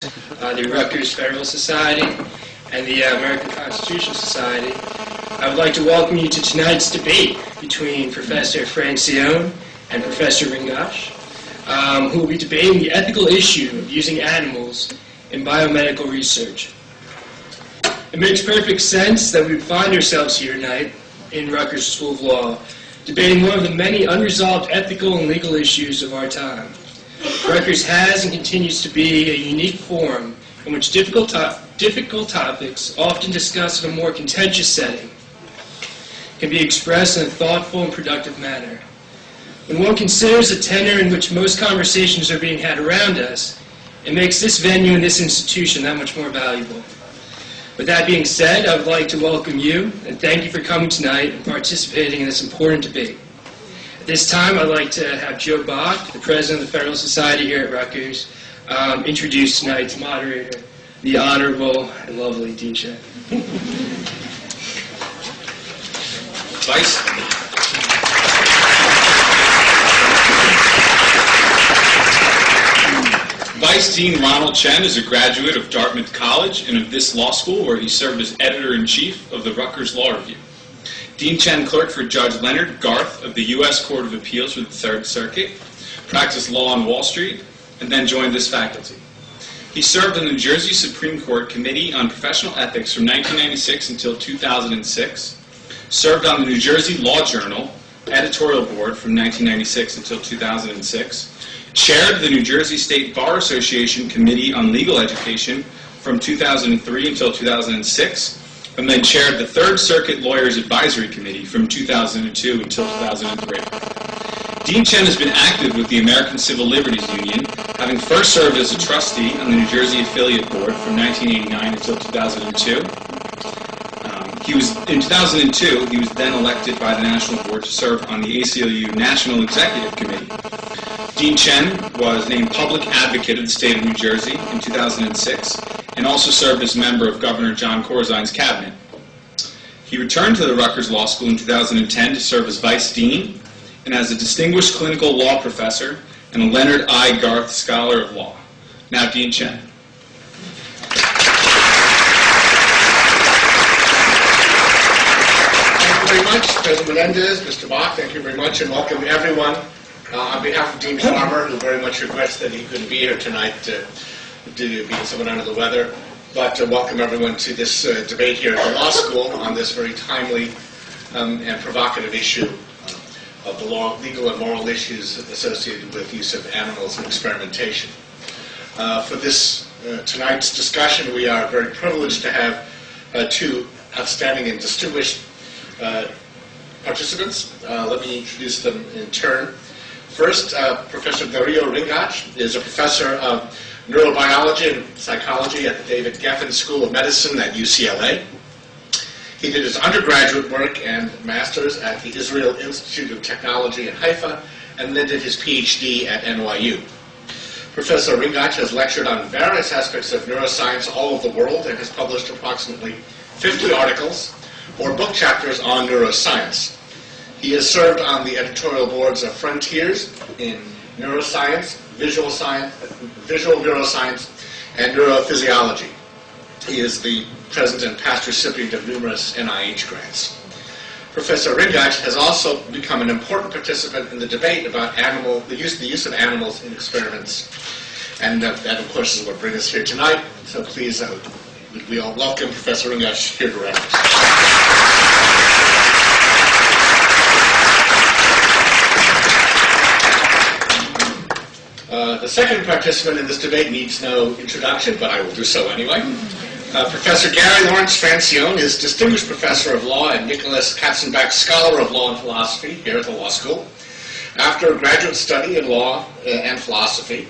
The Rutgers Federal Society, and the American Constitution Society. I would like to welcome you to tonight's debate between Professor Francione and Professor Ringosh, who will be debating the ethical issue of using animals in biomedical research. It makes perfect sense that we find ourselves here tonight in Rutgers School of Law, debating one of the many unresolved ethical and legal issues of our time. Rutgers has and continues to be a unique forum in which difficult topics, often discussed in a more contentious setting, can be expressed in a thoughtful and productive manner. When one considers the tenor in which most conversations are being had around us, it makes this venue and this institution that much more valuable. With that being said, I would like to welcome you and thank you for coming tonight and participating in this important debate. At this time, I'd like to have Joe Bach, the President of the Federal Society here at Rutgers, introduce tonight's moderator, the Honorable and lovely Dean Chen. Vice Dean Ronald Chen is a graduate of Dartmouth College and of this law school, where he served as editor-in-chief of the Rutgers Law Review. Dean Chen clerked for Judge Leonard Garth of the U.S. Court of Appeals for the Third Circuit, practiced law on Wall Street, and then joined this faculty. He served on the New Jersey Supreme Court Committee on Professional Ethics from 1996 until 2006, served on the New Jersey Law Journal editorial board from 1996 until 2006, chaired the New Jersey State Bar Association Committee on Legal Education from 2003 until 2006, and then chaired the Third Circuit Lawyers Advisory Committee from 2002 until 2003. Dean Chen has been active with the American Civil Liberties Union, having first served as a trustee on the New Jersey Affiliate Board from 1989 until 2002. In 2002, he was then elected by the National Board to serve on the ACLU National Executive Committee. Dean Chen was named Public Advocate of the State of New Jersey in 2006 and also served as a member of Governor John Corzine's cabinet. He returned to the Rutgers Law School in 2010 to serve as Vice Dean and as a distinguished clinical law professor and a Leonard I. Garth Scholar of Law. Now, Dean Chen. Thank you very much, President Menendez, Mr. Bach. Thank you very much, and welcome everyone. On behalf of Dean Farmer, who very much regrets that he couldn't be here tonight due to being somewhat under the weather, but welcome everyone to this debate here at the law school on this very timely and provocative issue of the legal and moral issues associated with use of animals in experimentation. For this tonight's discussion, we are very privileged to have two outstanding and distinguished participants. Let me introduce them in turn. First, Professor Dario Ringosh is a professor of neurobiology and psychology at the David Geffen School of Medicine at UCLA. He did his undergraduate work and master's at the Israel Institute of Technology in Haifa, and then did his PhD at NYU. Professor Ringosh has lectured on various aspects of neuroscience all over the world and has published approximately 50 articles or book chapters on neuroscience. He has served on the editorial boards of Frontiers in Neuroscience, Visual Neuroscience, and Neurophysiology. He is the president and past recipient of numerous NIH grants. Professor Ringosh has also become an important participant in the debate about the use of animals in experiments. And that, of course, is what brings us here tonight. So please, we all welcome Professor Ringosh here to Rutgers. The second participant in this debate needs no introduction, but I will do so anyway. Professor Gary Lawrence Francione is Distinguished Professor of Law and Nicholas Katzenbach Scholar of Law and Philosophy here at the law school. After a graduate study in law and philosophy,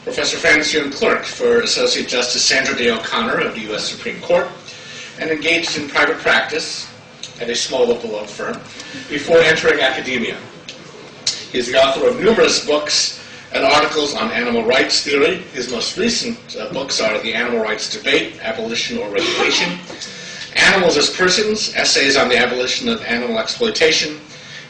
Professor Francione clerked for Associate Justice Sandra Day O'Connor of the U.S. Supreme Court and engaged in private practice at a small local law firm before entering academia. He is the author of numerous books and articles on animal rights theory. His most recent books are The Animal Rights Debate, Abolition or Regulation, Animals as Persons, Essays on the Abolition of Animal Exploitation,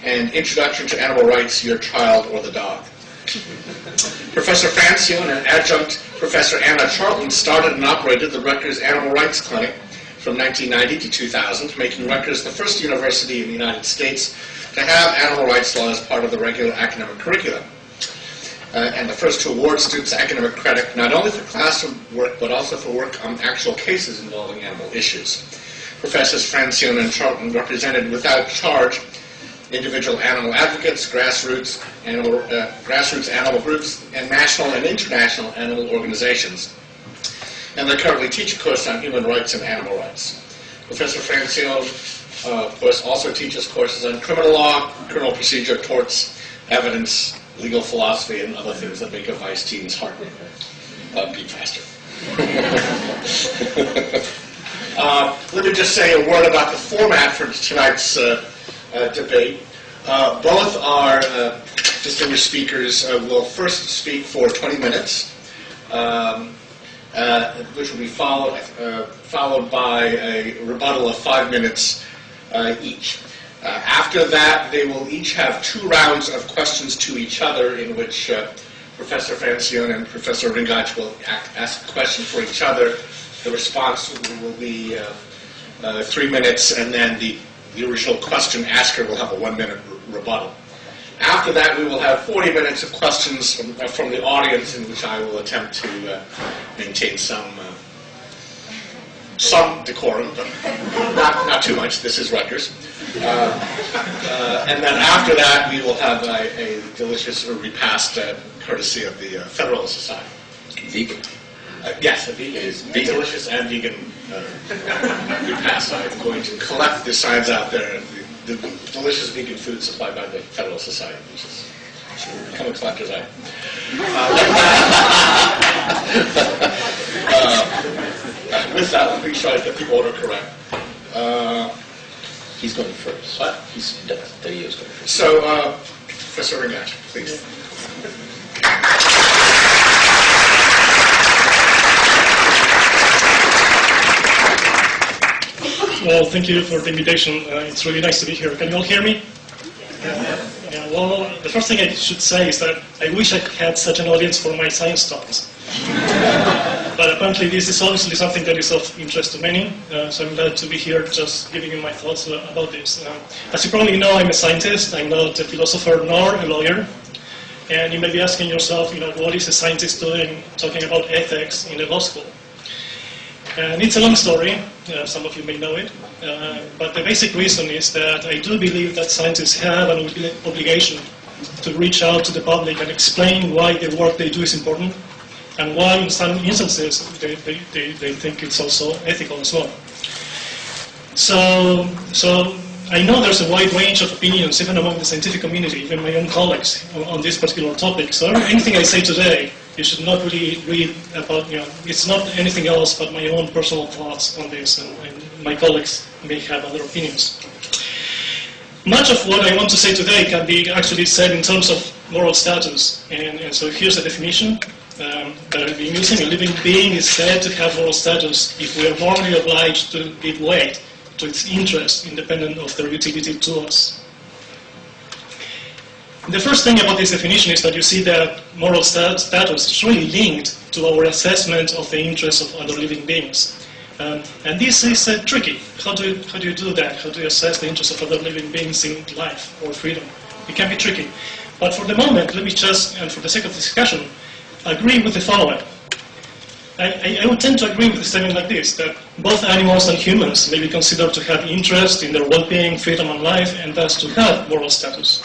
and Introduction to Animal Rights, Your Child or the Dog. Professor Francione and adjunct Professor Anna Charlton started and operated the Rutgers Animal Rights Clinic from 1990 to 2000, making Rutgers the first university in the United States to have animal rights law as part of the regular academic curriculum, and the first to award students academic credit not only for classroom work but also for work on actual cases involving animal issues. Professors Francione and Charlton represented without charge individual animal advocates, grassroots animal groups, and national and international animal organizations. And they currently teach a course on human rights and animal rights. Professor Francione, of course, also teaches courses on criminal law, criminal procedure, torts, evidence, legal philosophy, and other things that make a vice team's heart beat faster. Let me just say a word about the format for tonight's debate. Both our distinguished speakers will first speak for 20 minutes, which will be followed by a rebuttal of 5 minutes each. After that, they will each have 2 rounds of questions to each other in which Professor Francione and Professor Ringach will ask a question for each other. The response will be 3 minutes, and then the original question asker will have a 1-minute rebuttal. After that, we will have 40 minutes of questions from the audience, in which I will attempt to maintain some decorum, but not too much. This is Rutgers. And then after that, we will have a delicious repast courtesy of the Federalist Society. Vegan. Yes, a delicious and vegan repast. I'm going to collect the signs out there, the delicious vegan food supplied by the Federal Society, which is become a collector's item. With that, let me try to get the order correct. He's going first. What? Dario's going first. So, Professor Ringach, please. Well, thank you for the invitation. It's really nice to be here. Can you all hear me? Yeah, well, the first thing I should say is that I wish I had such an audience for my science talks. But apparently this is obviously something that is of interest to many, so I'm glad to be here just giving you my thoughts about this. As you probably know, I'm a scientist. I'm not a philosopher nor a lawyer. And you may be asking yourself, what is a scientist doing talking about ethics in a law school? And it's a long story, some of you may know it, but the basic reason is that I do believe that scientists have an obligation to reach out to the public and explain why the work they do is important, and why in some instances they think it's also ethical as well. So I know there's a wide range of opinions, even among the scientific community, even my own colleagues, on this particular topic. So anything I say today, you should not really read about, it's not anything else but my own personal thoughts on this, and my colleagues may have other opinions. Much of what I want to say today can be actually said in terms of moral status, and so here's a definition that I've been using. A living being is said to have moral status if we are morally obliged to give weight to its interests, independent of their utility to us. The first thing about this definition is that you see that moral status is really linked to our assessment of the interests of other living beings. And this is tricky. How do you do that? How do you assess the interests of other living beings in life or freedom? It can be tricky. But for the moment, let me just, and for the sake of discussion, agree with the following. I would tend to agree with a statement like this, that both animals and humans may be considered to have interest in their well-being, freedom, and life, and thus to have moral status.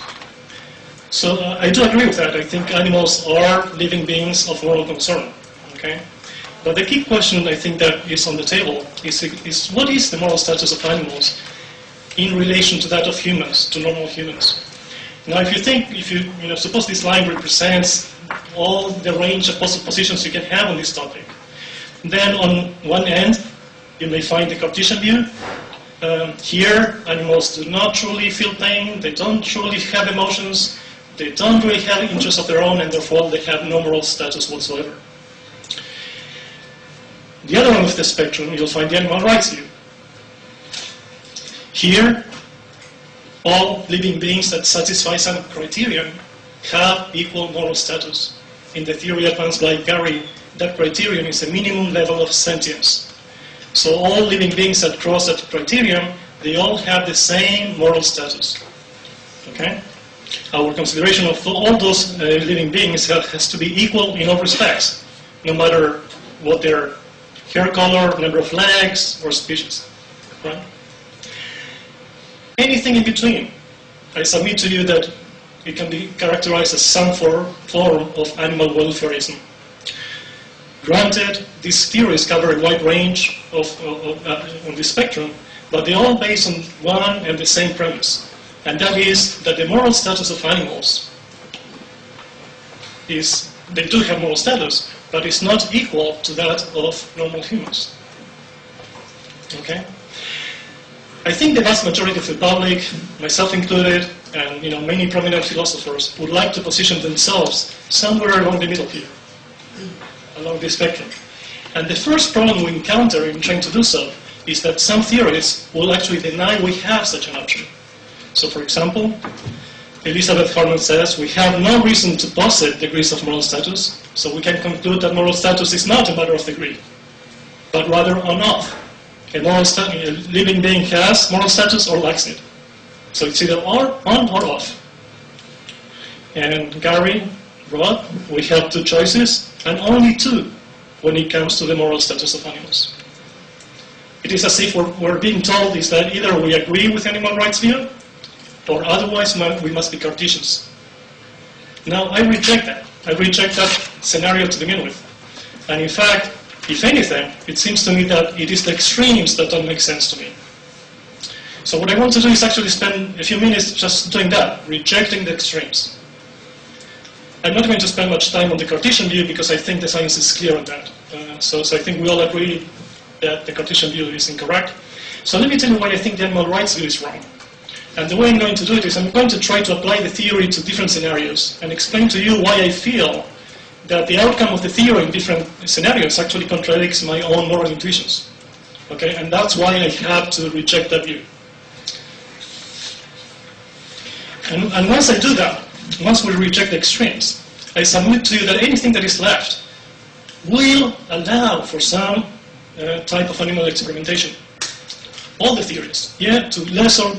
So I do agree with that. I think animals are living beings of moral concern. Okay? But the key question I think that is on the table is what is the moral status of animals in relation to that of humans, to normal humans? Now, if you suppose this line represents all the range of possible positions you can have on this topic, then on one end, you may find the Cartesian view. Here, animals do not truly feel pain, they don't truly have emotions, they don't really have interests of their own, and therefore they have no moral status whatsoever. The other end of the spectrum, you'll find the animal rights view. Here, all living beings that satisfy some criterion have equal moral status. In the theory advanced by Gary, that criterion is a minimum level of sentience. So all living beings that cross that criterion, they all have the same moral status. Okay? Our consideration of all those living beings has to be equal in all respects, no matter what their hair color, number of legs, or species. Right? Anything in between, I submit to you that it can be characterized as some form of animal welfareism. Granted, these theories cover a wide range on the spectrum, but they're all based on one and the same premise. And that is that the moral status of animals they do have moral status, but it's not equal to that of normal humans. Okay? I think the vast majority of the public, myself included, and many prominent philosophers would like to position themselves somewhere along the middle here, along the spectrum. And the first problem we encounter in trying to do so is that some theories will actually deny we have such an option. So, for example, Elizabeth Harman says we have no reason to posit degrees of moral status, so we can conclude that moral status is not a matter of degree, but rather on-off. A living being has moral status or lacks it. So it's either on or off. And Gary wrote, we have two choices, and only two, when it comes to the moral status of animals. It is as if we're being told is that either we agree with animal rights view, or otherwise we must be Cartesians. Now, I reject that. I reject that scenario to begin with. And in fact, if anything, it seems to me that it is the extremes that don't make sense to me. So what I want to do is actually spend a few minutes just doing that, rejecting the extremes. I'm not going to spend much time on the Cartesian view because I think the science is clear on that. So I think we all agree that the Cartesian view is incorrect. So let me tell you why I think the animal rights view is wrong. And the way I'm going to do it is I'm going to try to apply the theory to different scenarios and explain to you why I feel that the outcome of the theory in different scenarios actually contradicts my own moral intuitions. Okay, and that's why I have to reject that view. And once I do that, once we reject the extremes, I submit to you that anything that is left will allow for some type of animal experimentation. All the theories, to less or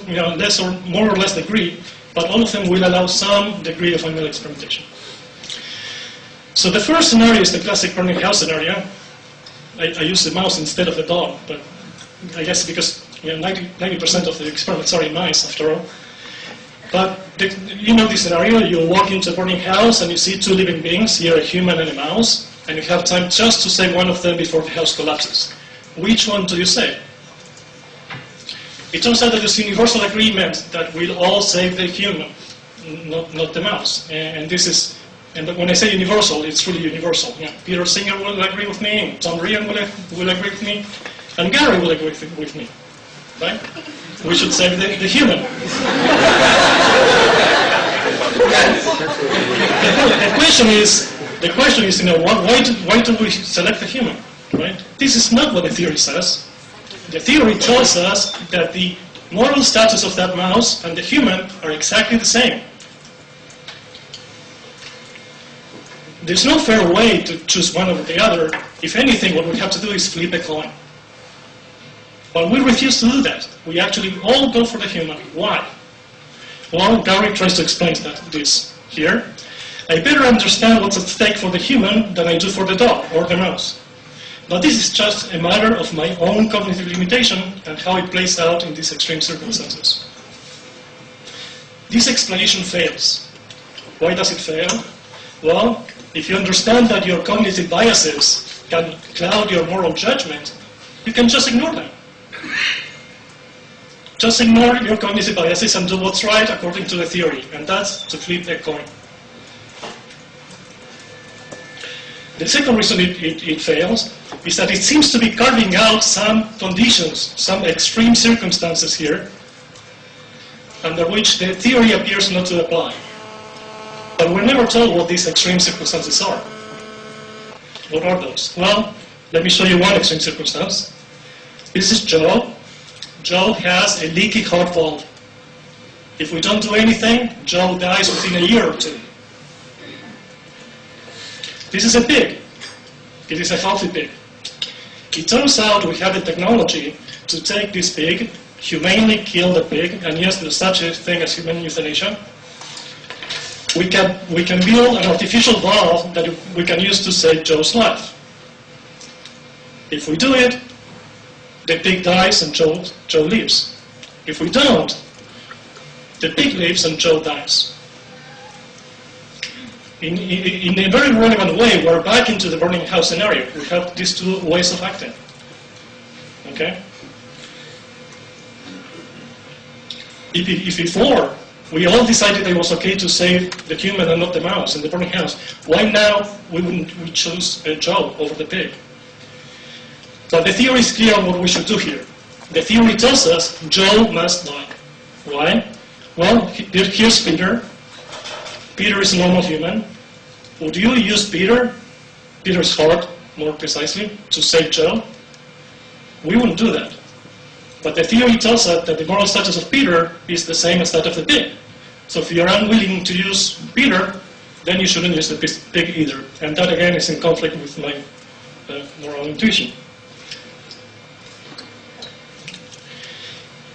more or less degree, but all of them will allow some degree of animal experimentation. So the first scenario is the classic burning house scenario. I use the mouse instead of the dog, but I guess because 90% of the experiments are in mice, after all. But you know this scenario, you walk into a burning house and you see two living beings, here a human and a mouse, and you have time just to save one of them before the house collapses. Which one do you save? It turns out that there's universal agreement that we'll all save the human, not the mouse. And when I say universal, it's really universal. Peter Singer will agree with me, Tom Ryan will agree with me, and Gary will agree with me. Right? We should save the human. The question is, why do we select the human? Right? This is not what the theory says. The theory tells us that the moral status of that mouse and the human are exactly the same. There's no fair way to choose one over the other. If anything, what we have to do is flip a coin. But we refuse to do that. We actually all go for the human. Why? Well, Gary tries to explain this here. I better understand what's at stake for the human than I do for the dog or the mouse. Now, this is just a matter of my own cognitive limitation and how it plays out in these extreme circumstances. This explanation fails. Why does it fail? Well, if you understand that your cognitive biases can cloud your moral judgment, you can just ignore them. Just ignore your cognitive biases and do what's right according to the theory, and that's to flip a coin. The second reason it fails is that it seems to be carving out some conditions, some extreme circumstances here, under which the theory appears not to apply. But we're never told what these extreme circumstances are. What are those? Well, let me show you one extreme circumstance. This is Joe. Joe has a leaky heart valve. If we don't do anything, Joe dies within a year or two. This is a pig. It is a healthy pig. It turns out we have the technology to take this pig, humanely kill the pig, and yes, there's such a thing as human euthanasia. We can build an artificial valve that we can use to save Joe's life. If we do it, the pig dies and Joe lives. If we don't, the pig lives and Joe dies. In a very relevant way, we're back into the burning house scenario. We have these two ways of acting. Okay? If before we all decided it was okay to save the human and not the mouse in the burning house, why now we choose Joe over the pig? But the theory is clear on what we should do here. The theory tells us Joe must die. Why? Well, here's Peter. Peter is a normal human. Would you use Peter's heart, more precisely, to save Joe? We wouldn't do that. But the theory tells us that the moral status of Peter is the same as that of the pig. So if you're unwilling to use Peter, then you shouldn't use the pig either. And that, again, is in conflict with my moral intuition.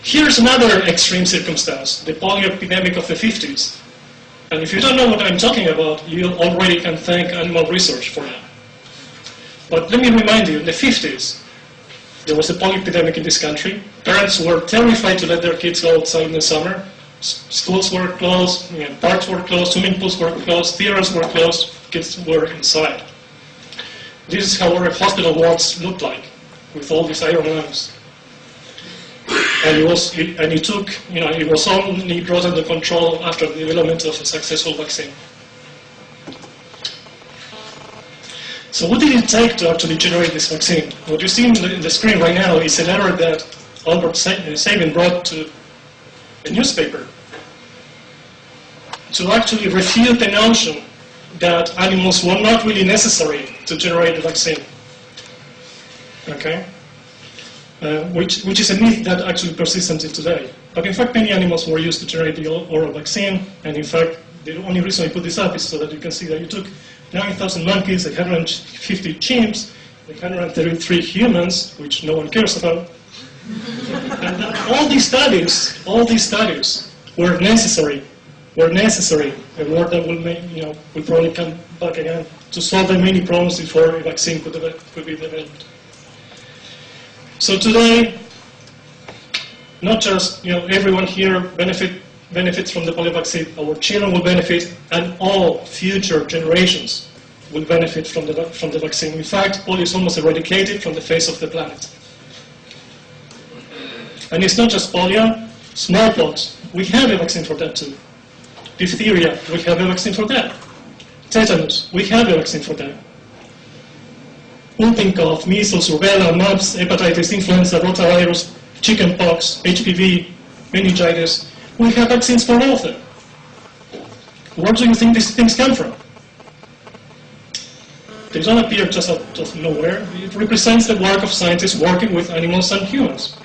Here's another extreme circumstance, the polio epidemic of the 50s. And if you don't know what I'm talking about, you already can thank animal research for that. But let me remind you, in the 50s, there was a polio epidemic in this country. Parents were terrified to let their kids go outside in the summer. Schools were closed, parks were closed, swimming pools were closed, theaters were closed, kids were inside. This is how our hospital wards looked like, with all these iron lungs. And it was only brought under control after the development of a successful vaccine. So what did it take to actually generate this vaccine? What you see in the screen right now is a letter that Albert Sabin brought to a newspaper to actually refute the notion that animals were not really necessary to generate the vaccine. Okay? Which is a myth that actually persists until today. But in fact, many animals were used to generate the oral vaccine, and in fact, the only reason I put this up is so that you can see that you took 9,000 monkeys, 150 chimps, 133 humans, which no one cares about. And all these studies were necessary, a word that will probably come back again, to solve the many problems before a vaccine could be developed. So today, not just everyone here benefits from the polio vaccine. Our children will benefit, and all future generations will benefit from the vaccine. In fact, polio is almost eradicated from the face of the planet. And it's not just polio, smallpox. We have a vaccine for that too. Diphtheria, we have a vaccine for that. Tetanus, we have a vaccine for that. Whooping cough, measles, rubella, mumps, hepatitis, influenza, rotavirus, chickenpox, HPV, meningitis. We have vaccines for all of them. Where do you think these things come from? They don't appear just out of nowhere. It represents the work of scientists working with animals and humans.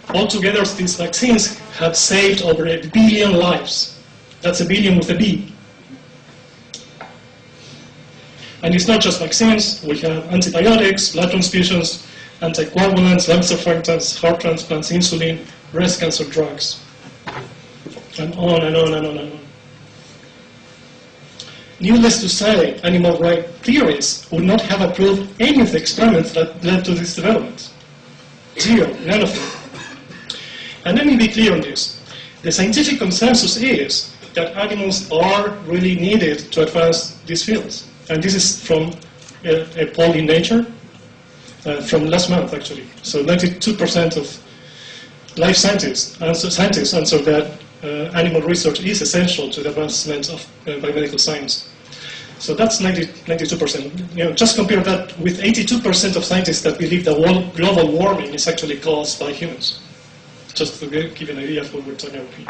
Altogether, these vaccines have saved over 1 billion lives. That's a billion with a B. And it's not just vaccines. We have antibiotics, blood transfusions, anticoagulants, lung surfactants, heart transplants, insulin, breast cancer drugs, and on and on and on and on. Needless to say, animal rights theorists would not have approved any of the experiments that led to this development. Zero, none of them. And let me be clear on this. The scientific consensus is that animals are really needed to advance these fields. And this is from a poll in Nature from last month, actually. So 92% of life scientists answer that animal research is essential to the advancement of biomedical science. So that's 92%. Just compare that with 82% of scientists that believe that global warming is actually caused by humans. Just to give an idea of what we're talking about here.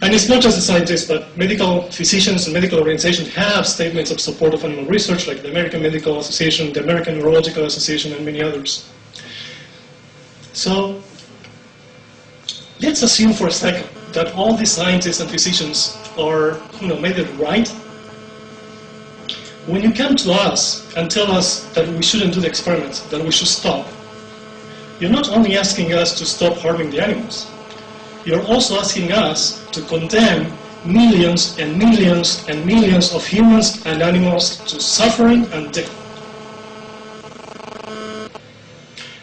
And it's not just the scientists, but medical physicians and medical organizations have statements of support of animal research, like the American Medical Association, the American Neurological Association, and many others. So let's assume for a second that all these scientists and physicians are, made it right. when you come to us and tell us that we shouldn't do the experiments, that we should stop, you're not only asking us to stop harming the animals, you're also asking us to condemn millions and millions and millions of humans and animals to suffering and death.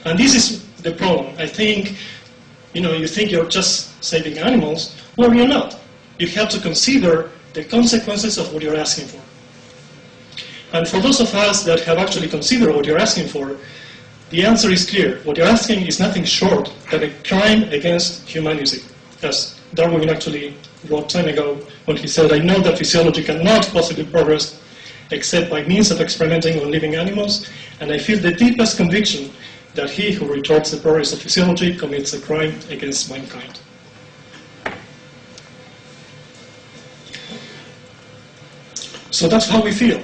And this is the problem. I think, you think you're just saving animals. Well, you're not. You have to consider the consequences of what you're asking for. And for those of us that have actually considered what you're asking for, the answer is clear. What you're asking is nothing short than a crime against humanity, as Darwin actually wrote time ago when he said, "I know that physiology cannot possibly progress except by means of experimenting on living animals, and I feel the deepest conviction that he who retards the progress of physiology commits a crime against mankind." So that's how we feel.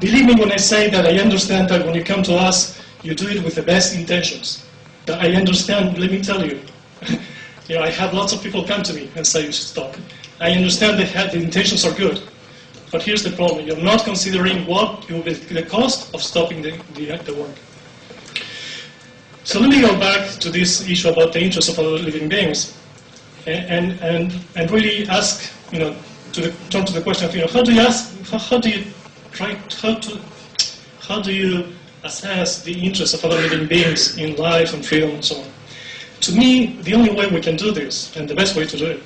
Believe me when I say that I understand that when you come to us, you do it with the best intentions. That I understand, let me tell you, I have lots of people come to me and say you should stop. I understand the intentions are good, but here's the problem. You're not considering what will be the cost of stopping the work. So let me go back to this issue about the interests of other living beings and really ask, turn to the question of, how do you assess the interests of other living beings in life and freedom and so on? To me, the only way we can do this, and the best way to do it,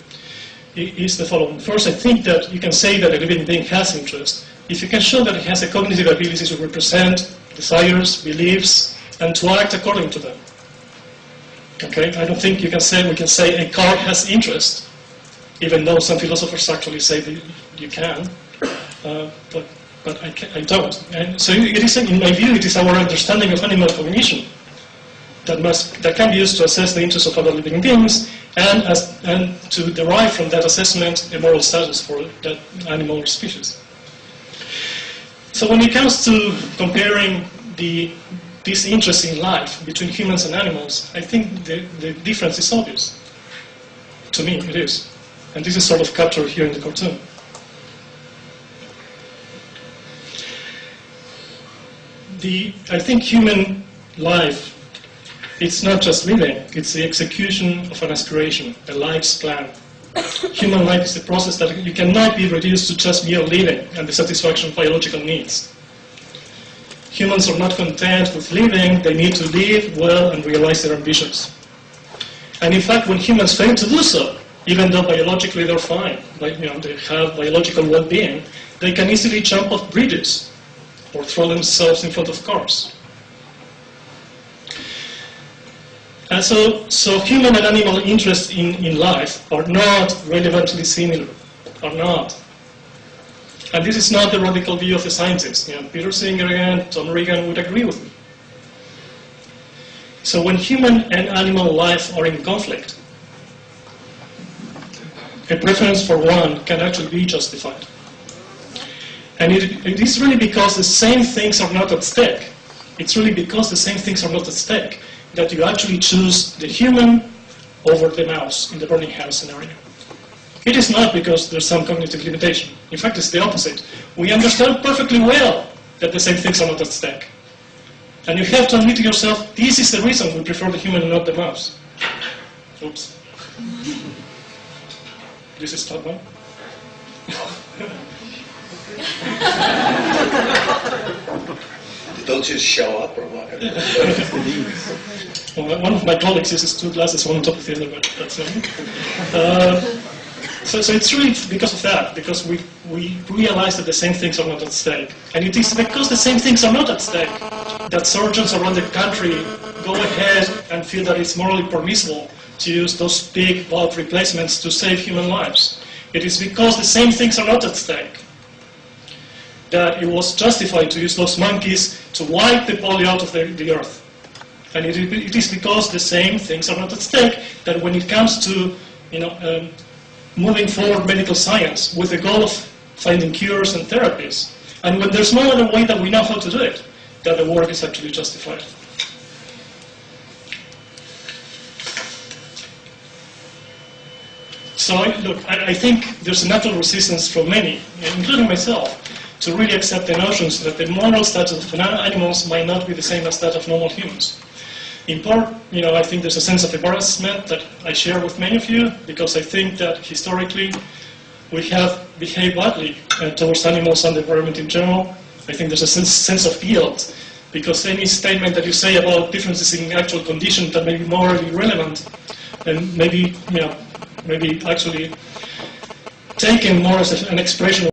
is the following. First, I think that you can say that a living being has interest if you can show that it has a cognitive ability to represent desires, beliefs, and to act according to them. Okay? I don't think we can say a car has interest, even though some philosophers actually say that you can, but I don't. And so it is, in my view, it is our understanding of animal cognition that can be used to assess the interests of other living beings and to derive from that assessment a moral status for that animal or species. So when it comes to comparing this interest in life between humans and animals, I think the difference is obvious. To me, it is. And this is sort of captured here in the cartoon. I think human life, it's not just living, it's the execution of an aspiration, a life's plan. Human life is a process that you cannot be reduced to just mere living and the satisfaction of biological needs. Humans are not content with living, they need to live well and realize their ambitions. And in fact, when humans fail to do so, even though biologically they're fine, they have biological well-being, they can easily jump off bridges or throw themselves in front of cars. And so human and animal interests in life are not relevantly similar, are not. And this is not the radical view of the scientists. Peter Singer and Tom Regan would agree with me. So when human and animal life are in conflict, a preference for one can actually be justified. And it is really because the same things are not at stake. It's really because the same things are not at stake that you actually choose the human over the mouse in the burning house scenario. It is not because there's some cognitive limitation. In fact, it's the opposite. We understand perfectly well that the same things are not at stake. And you have to admit to yourself, this is the reason we prefer the human and not the mouse. Oops. This is top one. Don't just show up or what? Well, one of my colleagues uses two glasses, one on top of the other, but that's so it's really because of that, because we realize that the same things are not at stake. And it is because the same things are not at stake that surgeons around the country go ahead and feel that it's morally permissible to use those big bulk replacements to save human lives. It is because the same things are not at stake that it was justified to use those monkeys to wipe the polio out of the earth. And it is because the same things are not at stake that when it comes to moving forward medical science with the goal of finding cures and therapies, and when there's no other way that we know how to do it, that the work is actually justified. So I think there's a natural resistance from many, including myself, to really accept the notions that the moral status of animals might not be the same as that of normal humans. In part, I think there's a sense of embarrassment that I share with many of you, because I think that historically we have behaved badly towards animals and the environment in general. I think there's a sense of guilt, because any statement that you say about differences in actual conditions that may be morally relevant and maybe actually taken more as an expression